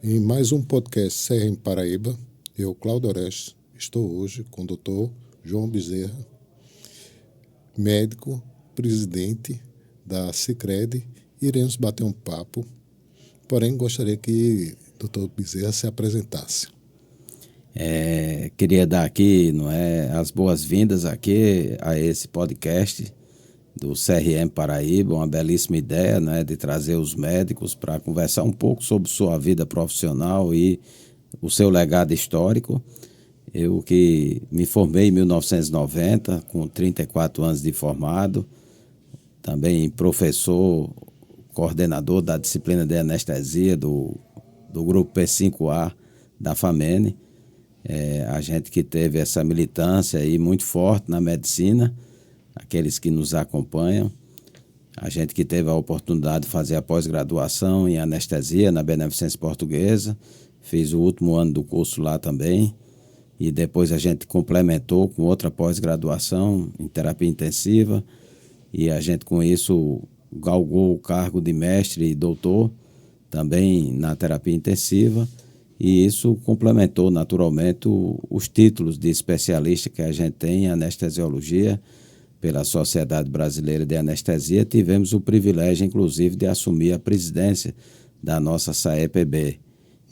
Em mais um podcast CRM Paraíba, eu, Cláudio Orestes, estou hoje com o Dr. João Bezerra, médico, presidente da Sicredi. Iremos bater um papo, porém gostaria que o Dr. Bezerra se apresentasse. Queria dar aqui, as boas-vindas aqui a esse podcast do CRM Paraíba, uma belíssima ideia, de trazer os médicos para conversar um pouco sobre sua vida profissional e o seu legado histórico. Eu que me formei em 1990, com 34 anos de formado, também professor, coordenador da disciplina de anestesia do grupo P5A da FAMENE. A gente que teve essa militância aí muito forte na medicina, aqueles que nos acompanham, a gente que teve a oportunidade de fazer a pós-graduação em anestesia na Beneficência Portuguesa, fiz o último ano do curso lá também, e depois a gente complementou com outra pós-graduação em terapia intensiva, e a gente com isso galgou o cargo de mestre e doutor também na terapia intensiva, e isso complementou naturalmente os títulos de especialista que a gente tem em anestesiologia pela Sociedade Brasileira de Anestesia. Tivemos o privilégio, inclusive, de assumir a presidência da nossa SAEPB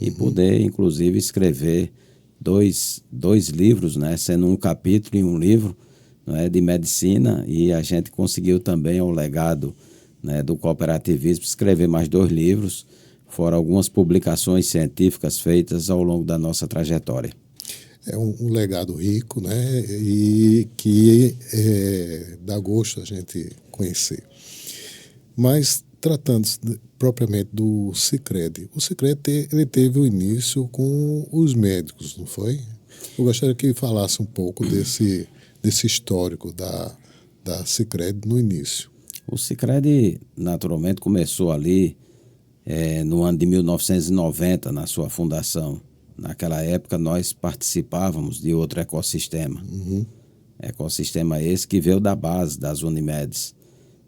e poder, inclusive, escrever dois livros, sendo um capítulo e um livro de medicina, e a gente conseguiu também, ao legado do cooperativismo, escrever mais 2 livros, fora algumas publicações científicas feitas ao longo da nossa trajetória. É um legado rico, e que dá gosto a gente conhecer. Mas, tratando-se propriamente do Sicredi, o Sicredi ele teve o início com os médicos, não foi? Eu gostaria que falasse um pouco desse histórico da Sicredi no início. O Sicredi, naturalmente, começou ali no ano de 1990, na sua fundação. Naquela época, nós participávamos de outro ecossistema. Ecossistema esse que veio da base das Unimedes.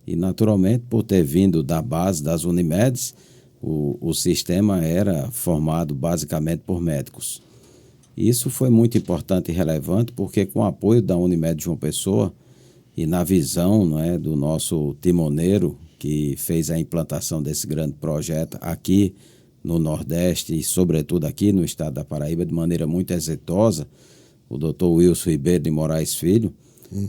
E, naturalmente, por ter vindo da base das Unimedes, o sistema era formado basicamente por médicos. Isso foi muito importante e relevante porque, com o apoio da Unimed João Pessoa e na visão do nosso timoneiro, que fez a implantação desse grande projeto aqui no Nordeste e, sobretudo, aqui no estado da Paraíba, de maneira muito exitosa, o Dr. Wilson Ribeiro de Moraes Filho,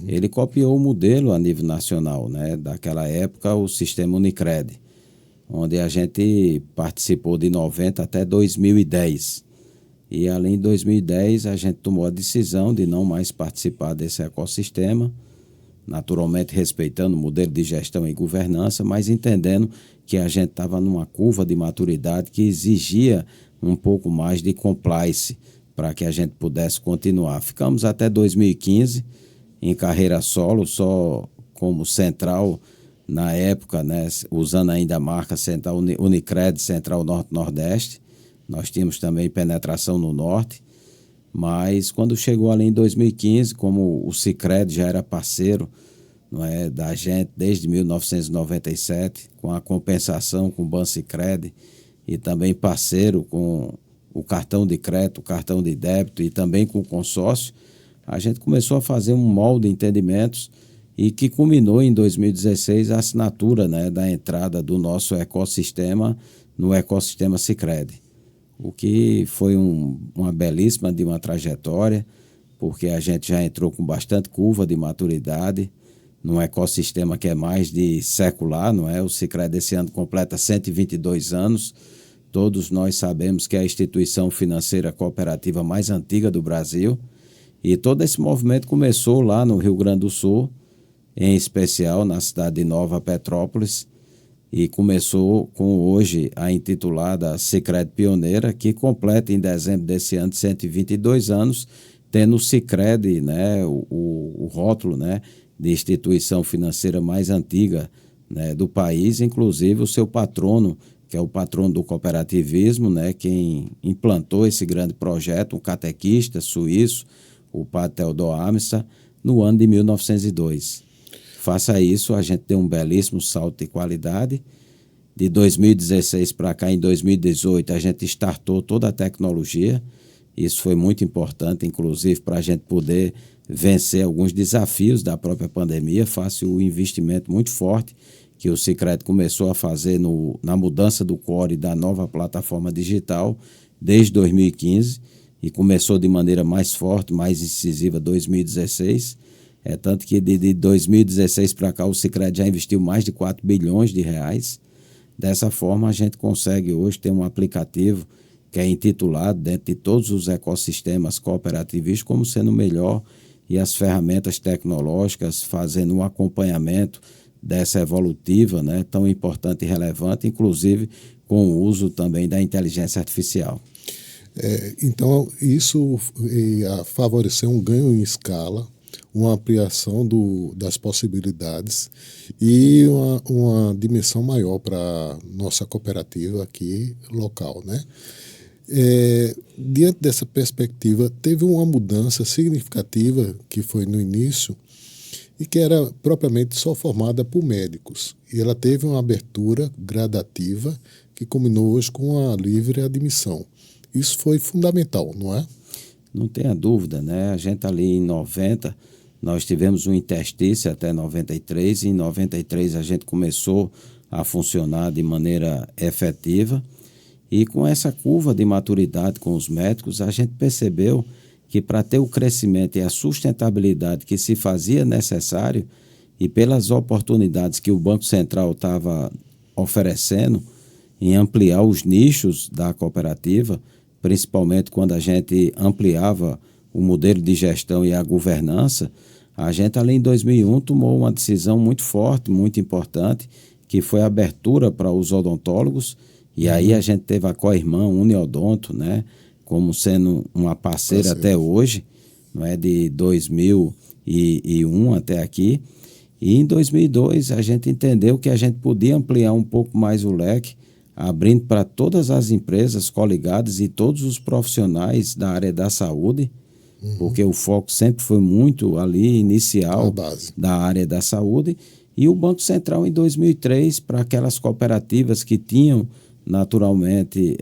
ele copiou o modelo a nível nacional, daquela época, o sistema Unicred, onde a gente participou de 90 até 2010. E, além de 2010, a gente tomou a decisão de não mais participar desse ecossistema, naturalmente respeitando o modelo de gestão e governança, mas entendendo que a gente estava numa curva de maturidade que exigia um pouco mais de compliance para que a gente pudesse continuar. Ficamos até 2015 em carreira solo, só como central na época, usando ainda a marca Central Unicred Central Norte-Nordeste. Nós tínhamos também penetração no Norte, mas quando chegou ali em 2015, como o Sicredi já era parceiro da gente desde 1997, com a compensação com o Banco Sicredi, e também parceiro com o cartão de crédito, o cartão de débito e também com o consórcio, a gente começou a fazer um molde de entendimentos e que culminou em 2016 a assinatura da entrada do nosso ecossistema no ecossistema Sicredi. O que foi uma belíssima de uma trajetória, porque a gente já entrou com bastante curva de maturidade, num ecossistema que é mais de secular, O Sicredi esse ano completa 122 anos. Todos nós sabemos que é a instituição financeira cooperativa mais antiga do Brasil. E todo esse movimento começou lá no Rio Grande do Sul, em especial na cidade de Nova Petrópolis, e começou com hoje a intitulada Sicredi Pioneira, que completa em dezembro desse ano 122 anos, tendo o Sicredi, o rótulo, de instituição financeira mais antiga, do país, inclusive o seu patrono, que é o patrono do cooperativismo, quem implantou esse grande projeto, um catequista suíço, o padre Theodor Amsterdam, no ano de 1902. Faça isso, a gente tem um belíssimo salto de qualidade. De 2016 para cá, em 2018, a gente startou toda a tecnologia. Isso foi muito importante, inclusive, para a gente poder vencer alguns desafios da própria pandemia, face o investimento muito forte que o Sicredi começou a fazer na mudança do core da nova plataforma digital desde 2015 e começou de maneira mais forte, mais incisiva em 2016. Tanto que de 2016 para cá o Sicredi já investiu mais de 4 bilhões de reais. Dessa forma, a gente consegue hoje ter um aplicativo que é intitulado dentro de todos os ecossistemas cooperativistas como sendo o melhor, e as ferramentas tecnológicas fazendo um acompanhamento dessa evolutiva, né, tão importante e relevante, inclusive com o uso também da inteligência artificial. Então, isso favoreceu um ganho em escala, uma ampliação das possibilidades e uma dimensão maior para a nossa cooperativa aqui local, né? Diante dessa perspectiva, teve uma mudança significativa que foi no início e que era propriamente só formada por médicos. E ela teve uma abertura gradativa que culminou hoje com a livre admissão. Isso foi fundamental, não é? Não tenha dúvida, né? A gente ali em 90, nós tivemos um interstício até 93, e em 93 a gente começou a funcionar de maneira efetiva. E com essa curva de maturidade com os médicos, a gente percebeu que para ter o crescimento e a sustentabilidade que se fazia necessário e pelas oportunidades que o Banco Central estava oferecendo em ampliar os nichos da cooperativa, principalmente quando a gente ampliava o modelo de gestão e a governança, a gente ali em 2001 tomou uma decisão muito forte, muito importante, que foi a abertura para os odontólogos. E aí a gente teve a co-irmã Uniodonto, né, como sendo uma parceira até hoje, não é, de 2001 até aqui. E em 2002 a gente entendeu que a gente podia ampliar um pouco mais o leque, abrindo para todas as empresas coligadas e todos os profissionais da área da saúde, porque o foco sempre foi muito ali inicial da área da saúde. E o Banco Central em 2003, para aquelas cooperativas que tinham naturalmente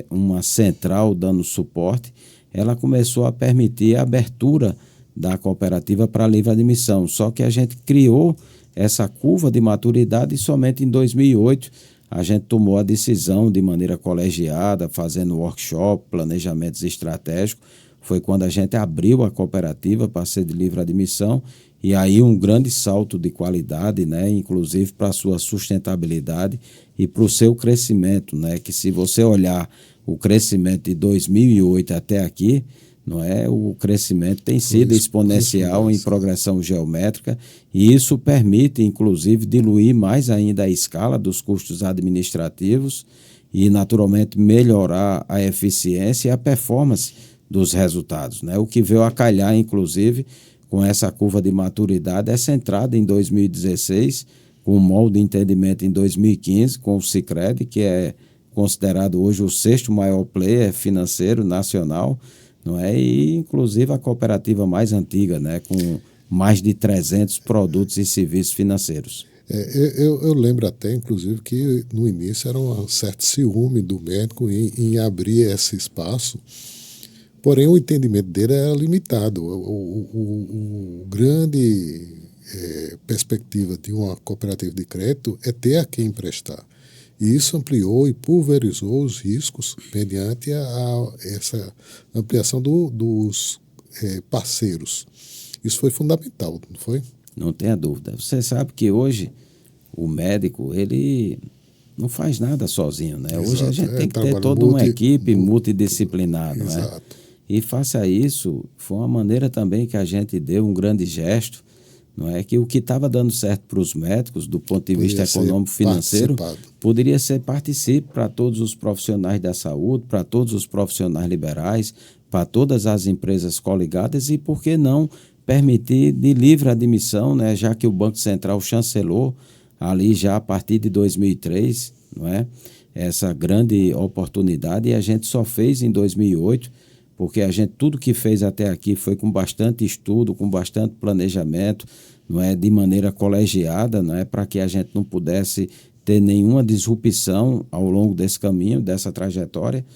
uma central dando suporte, ela começou a permitir a abertura da cooperativa para livre admissão. Só que a gente criou essa curva de maturidade e somente em 2008 a gente tomou a decisão de maneira colegiada, fazendo workshop, planejamentos estratégicos. Foi quando a gente abriu a cooperativa para ser de livre admissão, e aí um grande salto de qualidade, né, inclusive para a sua sustentabilidade e para o seu crescimento, né, que se você olhar o crescimento de 2008 até aqui, não é, o crescimento tem sido exponencial em progressão geométrica, e isso permite, inclusive, diluir mais ainda a escala dos custos administrativos e, naturalmente, melhorar a eficiência e a performance dos resultados, né? O que veio a calhar, inclusive, com essa curva de maturidade, essa entrada em 2016, com o molde de entendimento em 2015, com o Sicredi, que é considerado hoje o 6º maior player financeiro nacional, não é? E, inclusive, a cooperativa mais antiga, né? Com mais de 300 produtos e serviços financeiros. Eu lembro até, inclusive, que no início era um certo ciúme do médico em abrir esse espaço. Porém, o entendimento dele era limitado. O grande perspectiva de uma cooperativa de crédito é ter a quem emprestar. E isso ampliou e pulverizou os riscos mediante essa ampliação dos parceiros. Isso foi fundamental, não foi? Não tenha dúvida. Você sabe que hoje o médico, ele não faz nada sozinho, né? Exato. Hoje a gente tem que ter toda uma equipe multidisciplinar, não é? Exato. E face a isso, foi uma maneira também que a gente deu um grande gesto, não é, que o que estava dando certo para os médicos, do ponto de vista econômico-financeiro, poderia ser participe para todos os profissionais da saúde, para todos os profissionais liberais, para todas as empresas coligadas e, por que não, permitir de livre admissão, né, já que o Banco Central chancelou ali já a partir de 2003, não é, essa grande oportunidade, e a gente só fez em 2008, porque a gente, tudo que fez até aqui foi com bastante estudo, com bastante planejamento, não é, de maneira colegiada, não é, para que a gente não pudesse ter nenhuma disrupção ao longo desse caminho, dessa trajetória.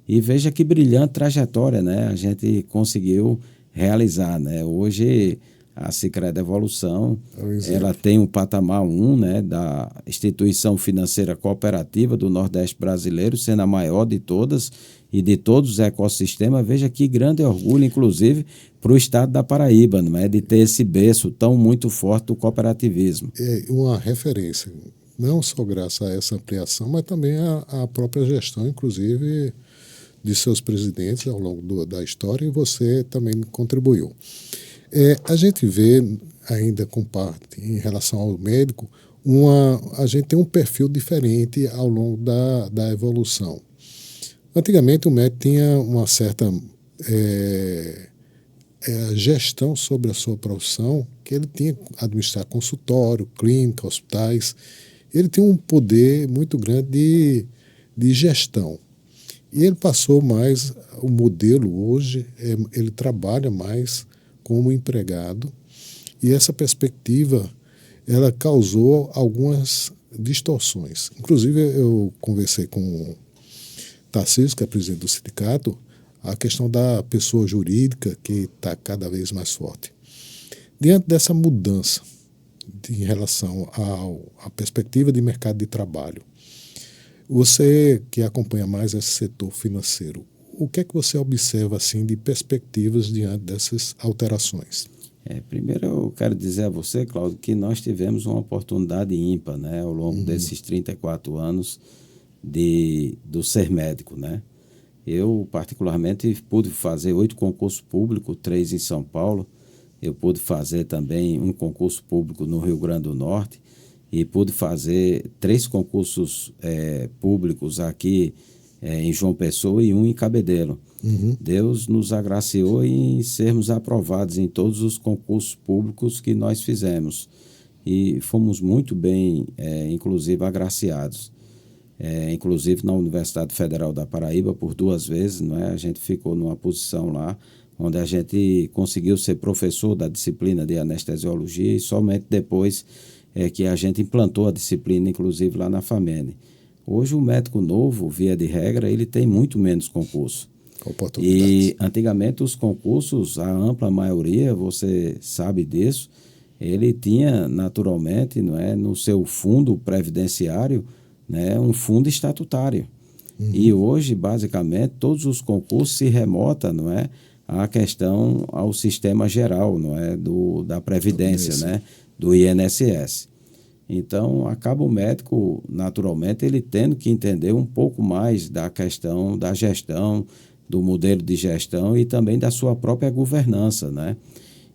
E veja que brilhante trajetória, né? A gente conseguiu realizar, né? Hoje a Sicredi Evolução, ela tem um patamar 1, né, da instituição financeira cooperativa do Nordeste brasileiro, sendo a maior de todas e de todos os ecossistemas. Veja que grande orgulho, inclusive, para o estado da Paraíba, não é, de ter esse berço tão muito forte do cooperativismo. É uma referência, não só graças a essa ampliação, mas também a própria gestão, inclusive, de seus presidentes ao longo da história, e você também contribuiu. A gente vê, ainda com parte em relação ao médico, a gente tem um perfil diferente ao longo da evolução. Antigamente, o médico tinha uma certa gestão sobre a sua profissão, que ele tinha que administrar consultório, clínica, hospitais. Ele tinha um poder muito grande de gestão. E ele passou mais, o modelo hoje, ele trabalha mais como empregado, e essa perspectiva ela causou algumas distorções. Inclusive, eu conversei com o Tarcísio, que é presidente do sindicato, a questão da pessoa jurídica, que está cada vez mais forte. Diante dessa mudança em relação à perspectiva de mercado de trabalho, você que acompanha mais esse setor financeiro, o que é que você observa assim, de perspectivas diante dessas alterações? Primeiro eu quero dizer a você, Cláudio, que nós tivemos uma oportunidade ímpar, né, ao longo desses 34 anos do ser médico, né? Eu, particularmente, pude fazer 8 concursos públicos, 3 em São Paulo. Eu pude fazer também um concurso público no Rio Grande do Norte e pude fazer 3 concursos públicos aqui em João Pessoa e um em Cabedelo. Deus nos agraciou em sermos aprovados em todos os concursos públicos que nós fizemos e fomos muito bem, inclusive, agraciados. Inclusive na Universidade Federal da Paraíba por 2 vezes, não é? A gente ficou numa posição lá onde a gente conseguiu ser professor da disciplina de anestesiologia e somente depois que a gente implantou a disciplina, inclusive lá na FAMENE. Hoje o médico novo, via de regra, ele tem muito menos concurso. E antigamente os concursos, a ampla maioria, você sabe disso, ele tinha naturalmente, não é, no seu fundo previdenciário, né, um fundo estatutário. E hoje, basicamente, todos os concursos se remontam, não é, à questão, ao sistema geral, não é, da Previdência, né, do INSS. Então, acaba o médico, naturalmente, ele tendo que entender um pouco mais da questão da gestão, do modelo de gestão e também da sua própria governança, né?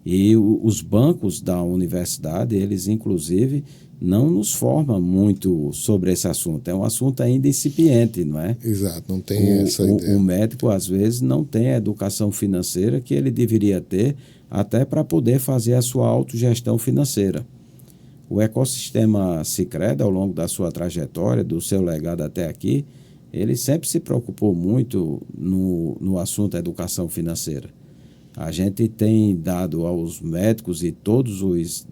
E os bancos da universidade, eles, inclusive, não nos formam muito sobre esse assunto. É um assunto ainda incipiente, não é? Exato, não tem essa ideia. O médico, às vezes, não tem a educação financeira que ele deveria ter até para poder fazer a sua autogestão financeira. O ecossistema Sicredi, ao longo da sua trajetória, do seu legado até aqui, ele sempre se preocupou muito no assunto educação financeira. A gente tem dado aos médicos e todos os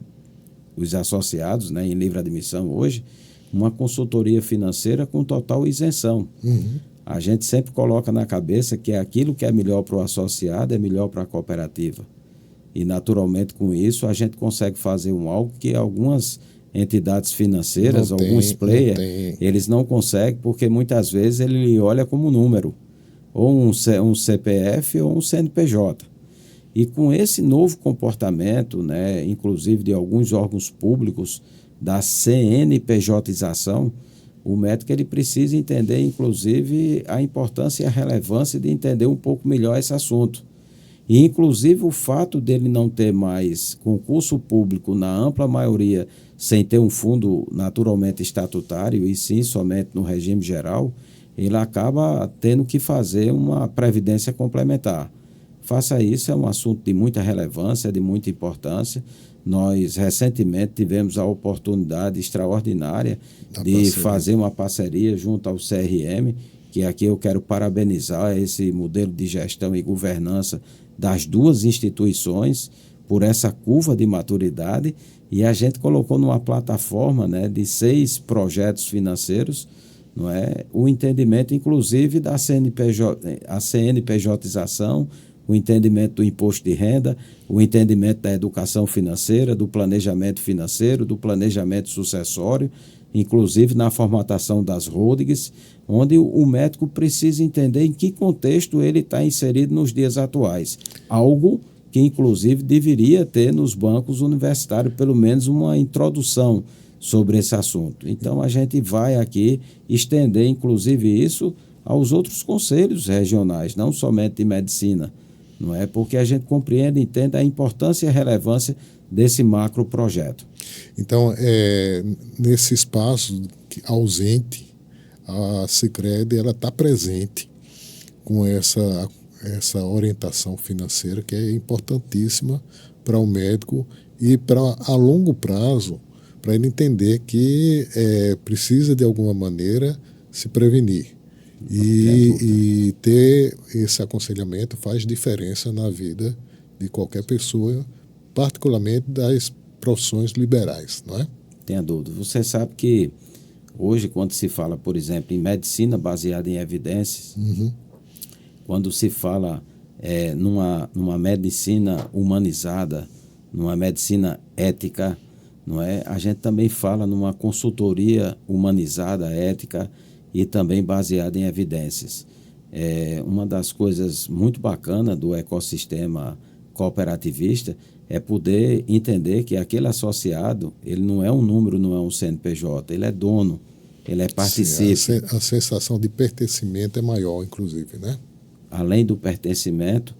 associados, né, em livre admissão hoje, uma consultoria financeira com total isenção. A gente sempre coloca na cabeça que aquilo que é melhor para o associado é melhor para a cooperativa. E, naturalmente, com isso, a gente consegue fazer algo que algumas entidades financeiras, alguns players, eles não conseguem, porque muitas vezes ele olha como número, ou um CPF ou um CNPJ. E com esse novo comportamento, né, inclusive de alguns órgãos públicos, da CNPJização, o médico ele precisa entender, inclusive, a importância e a relevância de entender um pouco melhor esse assunto. E, inclusive, o fato dele não ter mais concurso público, na ampla maioria, sem ter um fundo naturalmente estatutário, e sim somente no regime geral, ele acaba tendo que fazer uma previdência complementar. Faça isso, é um assunto de muita relevância, de muita importância. Nós, recentemente, tivemos a oportunidade extraordinária de fazer uma parceria junto ao CRM, que aqui eu quero parabenizar esse modelo de gestão e governança das 2 instituições, por essa curva de maturidade, e a gente colocou numa plataforma, né, de 6 projetos financeiros, não é, o entendimento inclusive da a CNPJização, o entendimento do imposto de renda, o entendimento da educação financeira, do planejamento financeiro, do planejamento sucessório, inclusive na formatação das holdings, onde o médico precisa entender em que contexto ele está inserido nos dias atuais. Algo que, inclusive, deveria ter nos bancos universitários pelo menos uma introdução sobre esse assunto. Então, a gente vai aqui estender, inclusive, isso aos outros conselhos regionais, não somente de medicina, não é? Porque a gente compreende e entende a importância e a relevância desse macro projeto. Então, nesse espaço ausente, a Sicredi está presente com essa orientação financeira que é importantíssima para o médico e para a longo prazo, para ele entender que precisa de alguma maneira se prevenir. E ter esse aconselhamento faz diferença na vida de qualquer pessoa, particularmente das profissões liberais, não é? Tenha dúvida. Você sabe que hoje, quando se fala, por exemplo, em medicina baseada em evidências, quando se fala numa medicina humanizada, numa medicina ética, não é? A gente também fala numa consultoria humanizada, ética e também baseada em evidências. Uma das coisas muito bacanas do ecossistema cooperativista é poder entender que aquele associado, ele não é um número, não é um CNPJ, ele é dono, ele é participante. Sim, a sensação de pertencimento é maior, inclusive, né? Além do pertencimento,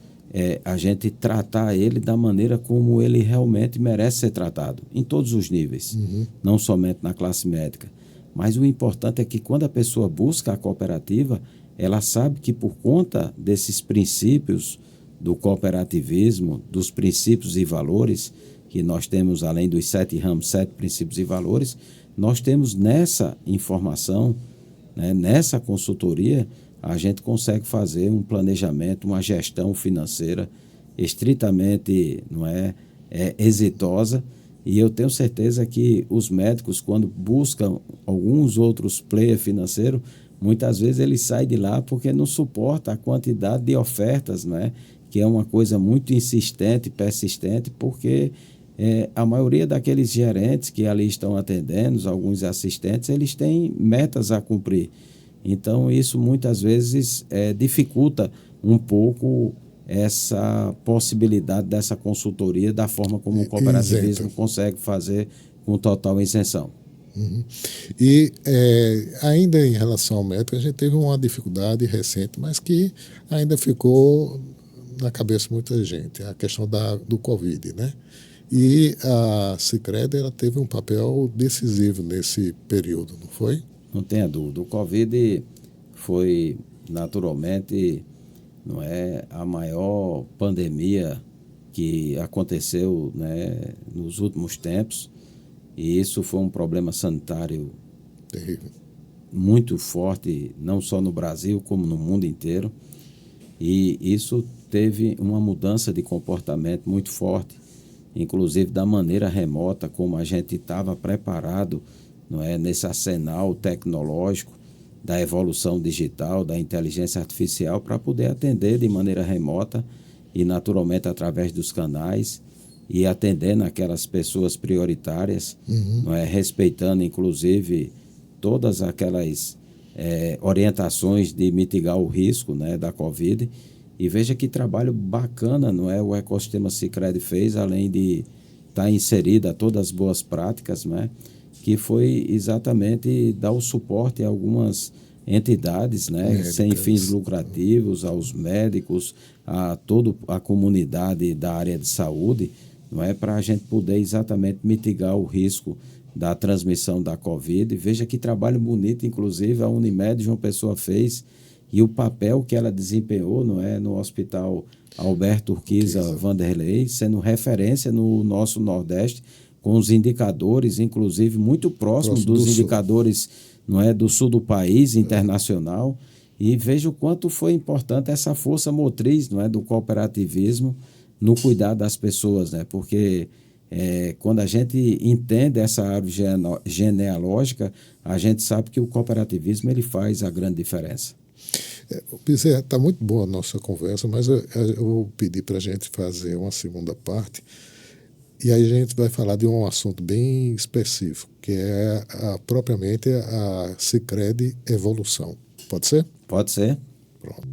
a gente tratar ele da maneira como ele realmente merece ser tratado, em todos os níveis, não somente na classe médica. Mas o importante é que quando a pessoa busca a cooperativa, ela sabe que por conta desses princípios do cooperativismo, dos princípios e valores, que nós temos, além dos 7 ramos, 7 princípios e valores, nós temos nessa informação, né, nessa consultoria, a gente consegue fazer um planejamento, uma gestão financeira estritamente, não é, exitosa, e eu tenho certeza que os médicos, quando buscam alguns outros players financeiros, muitas vezes eles saem de lá porque não suporta a quantidade de ofertas, né? Que é uma coisa muito insistente, persistente, porque a maioria daqueles gerentes que ali estão atendendo, alguns assistentes, eles têm metas a cumprir. Então, isso muitas vezes dificulta um pouco essa possibilidade dessa consultoria da forma como o cooperativismo consegue fazer com total isenção. E ainda em relação ao médico, a gente teve uma dificuldade recente, mas que ainda ficou na cabeça de muita gente, a questão do Covid, né? E a Sicredi, ela teve um papel decisivo nesse período, não foi? Não tenha dúvida. O Covid foi, naturalmente, não é a maior pandemia que aconteceu, né, nos últimos tempos, e isso foi um problema sanitário terrível, muito forte, não só no Brasil, como no mundo inteiro, e isso teve uma mudança de comportamento muito forte, inclusive da maneira remota como a gente estava preparado, não é, nesse arsenal tecnológico da evolução digital, da inteligência artificial, para poder atender de maneira remota e naturalmente através dos canais e atendendo aquelas pessoas prioritárias, não é, respeitando inclusive todas aquelas orientações de mitigar o risco, né, da Covid. E veja que trabalho bacana, não é, o ecossistema Sicredi fez, além de estar inserida todas as boas práticas, né, que foi exatamente dar o suporte a algumas entidades, né, sem fins lucrativos, aos médicos, a toda a comunidade da área de saúde, não é, para a gente poder exatamente mitigar o risco da transmissão da Covid. Veja que trabalho bonito, inclusive a Unimed João Pessoa fez, e o papel que ela desempenhou, não é, no Hospital Alberto Urquiza Vanderlei, sendo referência no nosso Nordeste, com os indicadores, inclusive, muito próximos dos indicadores, não é, do sul do país, internacional. E veja o quanto foi importante essa força motriz, não é, do cooperativismo no cuidar das pessoas, né? Porque quando a gente entende essa árvore genealógica, a gente sabe que o cooperativismo ele faz a grande diferença. Bezerra, está muito boa a nossa conversa, mas eu vou pedir para a gente fazer uma segunda parte. E aí a gente vai falar de um assunto bem específico, que é propriamente a Sicredi Evolução. Pode ser? Pode ser. Pronto.